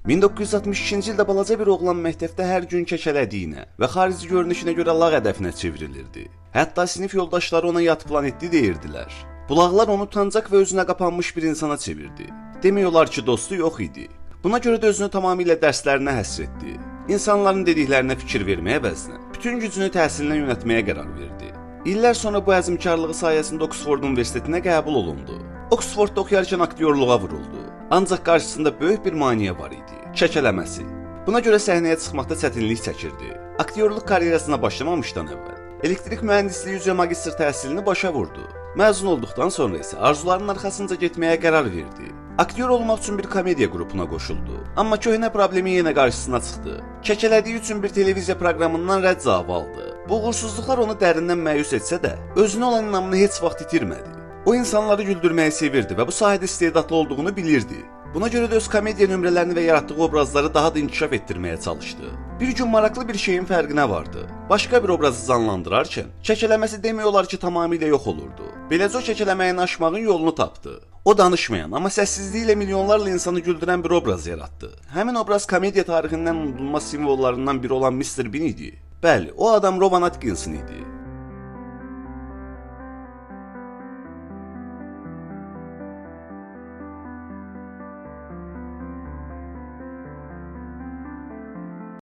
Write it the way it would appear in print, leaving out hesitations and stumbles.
1962-ci ildə balaca bir oğlan məktəbdə hər gün kəkələdiyinə və xarici görünüşünə görə lağ hədəfinə çevrilirdi. Hətta sinif yoldaşları ona yad planetli deyirdilər. Bulaqlar onu utancaq və özünə qapanmış bir insana çevirdi. Demək olar ki, dostu yox idi. Buna görə də özünü tamamilə dərslərinə həsr etdi. İnsanların dediklərinə fikir verməyə əvəzinə bütün gücünü təhsilinə yönəltməyə qərar verdi. İllər sonra bu əzmkarlığı sayəsində Oksford Universitetinə qəbul olundu. Oksfordda oxuyarkən aktyorluğa vuruldu. Ancaq qarşısında böyük bir maneə var idi: kəkələməsi. Buna görə səhnəyə çıxmaqda çətinlik çəkirdi. Aktyorluq karyerasına başlamamışdan əvvəl elektrik mühəndisliyi üzrə magistr təhsilini başa vurdu. Məzun olduqdan sonra isə arzularının arxasınca getməyə qərar verdi. Aktyor olmaq üçün bir komediya qrupuna qoşuldu. Amma köhnə problemi yenə qarşısına çıxdı. Kəkələdiyi üçün bir televiziya proqramından rədd cavabı aldı. Bu uğursuzluqlar onu dərindən məyus etsə də, özünə olan inamını heç vaxt itirmədi. O insanları güldürməyi sevirdi və bu sahədə istedadlı olduğunu bilirdi. Buna görə də öz komediya nömrələrini və yaratdığı obrazları daha da inkişaf etdirməyə çalışdı. Bir gün maraqlı bir şeyin fərqinə vardı. Başqa bir obrazı canlandırarkən kəkələməsi demək olar ki, tamamilə yox olurdu. Beləcə o kəkələməyin aşmağın yolunu tapdı. O danışmayan, amma səssizliyi ilə milyonlarla insanı güldürən bir obraz yaratdı. Həmin obraz komediya tarixindən unudulmaz simvollarından biri olan Mr. Bean idi. Bəli, o adam Rowan Atkinson idi.